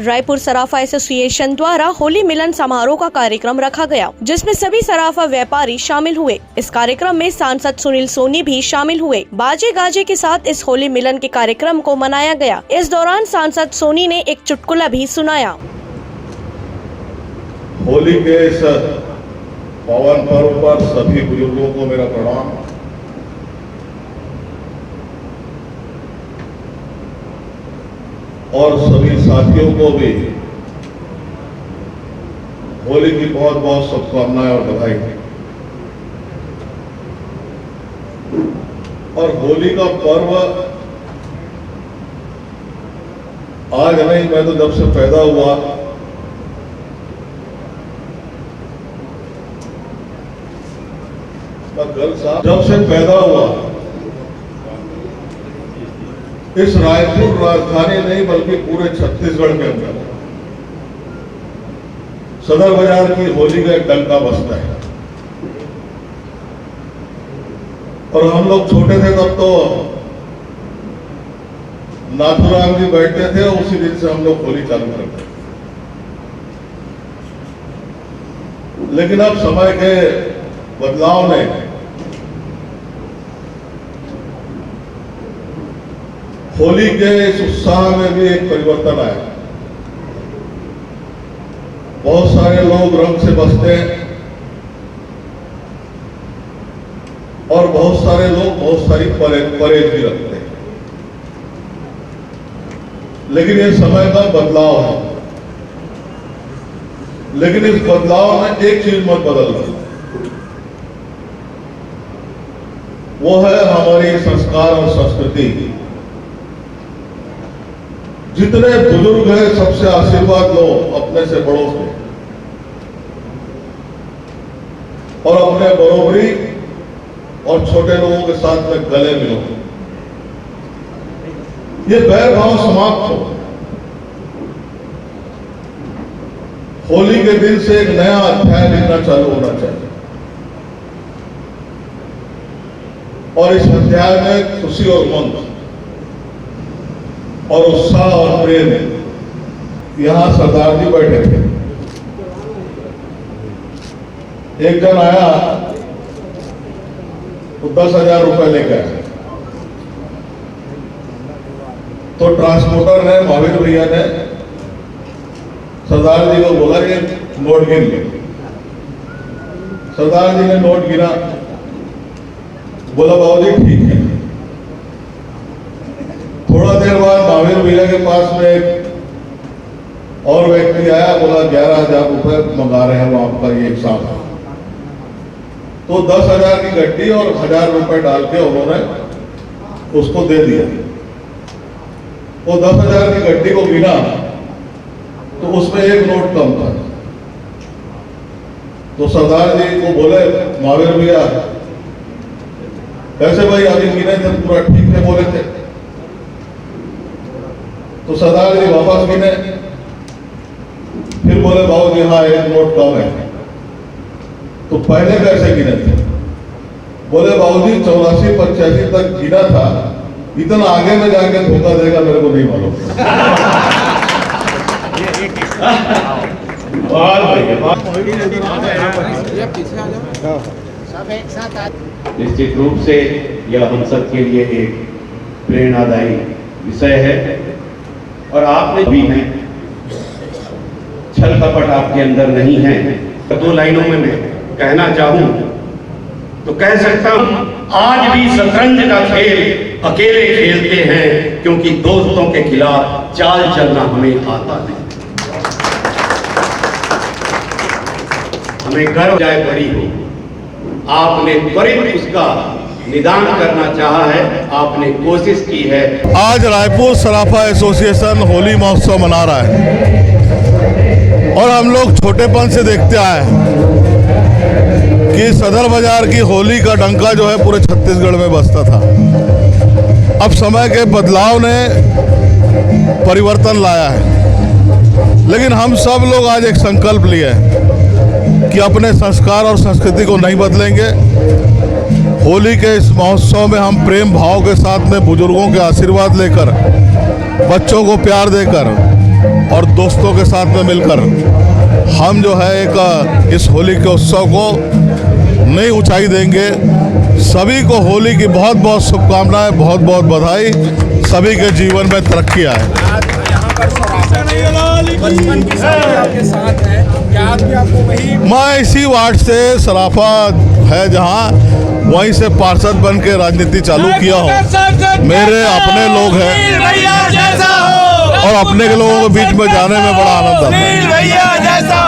रायपुर सराफा association द्वारा होली मिलन समारोह का कार्यक्रम रखा गया, जिसमें सभी सराफा व्यापारी शामिल हुए। इस कार्यक्रम में सांसद सुनील सोनी भी शामिल हुए। बाजे गाजे के साथ इस होली मिलन के कार्यक्रम को मनाया गया। इस दौरान सांसद सोनी ने एक चुटकुला भी सुनाया। होली के इस पावन पर्व पर सभी बुजुर्गों को मेरा प्रणाम। और सभी साथियों को भी होली की बहुत बहुत शुभकामनाएं और बधाई। और होली का पर्व आज नहीं, मैं तो जब से पैदा हुआ जब से पैदा हुआ इस रायपुर राजधानी नहीं बल्कि पूरे छत्तीसगढ़ के अंदर सदर बाजार की होली का एक डंका बजता है। और हम लोग छोटे थे तब तो नाथुराम जी बैठते थे और उसी दिन से हम लोग होली चालू करते थे। लेकिन अब समय के बदलाव में होली के इस उत्साह में भी एक परिवर्तन आया। बहुत सारे लोग रंग से बचते हैं और बहुत सारे लोग बहुत सारी परहेज भी रखते हैं। लेकिन ये समय का बदलाव है। लेकिन इस बदलाव में एक चीज मत बदलना, वो है हमारी संस्कार और संस्कृति। जितने बुजुर्ग हैं सबसे आशीर्वाद लो, अपने से बड़ों से, और अपने बरोबरी और छोटे लोगों के साथ में गले मिलो। ये बैर भाव समाप्त हो। होली के दिन से एक नया अध्याय लिखना चालू होना चाहिए और इस अध्याय में खुशी और उमंग और उत्साह और प्रेम है। यहां सरदार जी बैठे थे। एक जन आया तो 10,000 रुपए लेकर आया। तो ट्रांसपोर्टर ने, महावीर भैया ने सरदार जी को बोला कि नोट गिन ले। सरदार जी ने नोट गिना, बोला बाबूजी ठीक है। थोड़ा देर बाद महावीर भैया के पास में एक और व्यक्ति आया, बोला 11,000 रुपए मंगा रहे हैं वो आपका ये हिसाब है। तो 10,000 की गड्डी और 1,000 रुपए डाल के उन्होंने उसको दे दिया। वो 10,000 की गड्डी को गिना तो उसमें एक नोट कम था। तो सरदार जी को बोले महावीर भैया कैसे भाई अभी गिने थे, पूरा ठीक से बोले थे। तो सरदार जी वापस गिने, फिर बोले बाबू जी हाँ एक नोट कम है। तो पहले कैसे गिने थे? बोले बाबूजी 84-85 तक गिना था, इतना आगे में जाके धोखा देगा मेरे को नहीं मालूम। निश्चित रूप से यह हम सब के लिए एक प्रेरणादायी विषय है और आपने भी हैं, छल कपट आपके अंदर नहीं है। 2 लाइनों में मैं कहना चाहूं तो कह सकता हूं, आज भी शतरंज का खेल अकेले खेलते हैं क्योंकि दोस्तों के खिलाफ चाल चलना हमें आता नहीं। हमें गर्व जाए बड़ी हो, आपने त्वरित उसका निदान करना चाहा है, आपने कोशिश की है। आज रायपुर सराफा एसोसिएशन होली महोत्सव मना रहा है और हम लोग छोटेपन से देखते आए हैं कि सदर बाजार की होली का डंका जो है पूरे छत्तीसगढ़ में बजता था। अब समय के बदलाव ने परिवर्तन लाया है, लेकिन हम सब लोग आज एक संकल्प लिए हैं कि अपने संस्कार और संस्कृति को नहीं बदलेंगे। होली के इस महोत्सव में हम प्रेम भाव के साथ में बुजुर्गों के आशीर्वाद लेकर, बच्चों को प्यार देकर और दोस्तों के साथ में मिलकर हम जो है एक इस होली के उत्सव को नई ऊंचाई देंगे। सभी को होली की बहुत बहुत शुभकामनाएं, बहुत बहुत बधाई। सभी के जीवन में तरक्की आए। बचपन की साथी आपके साथ है, क्या आपको वही मैं इसी वार्ड से सराफा है जहां, वहीं से पार्षद बन के राजनीति चालू किया हूं। मेरे अपने लोग हैं और अपने के लोगों के बीच में जाने में बड़ा आनंद आता है।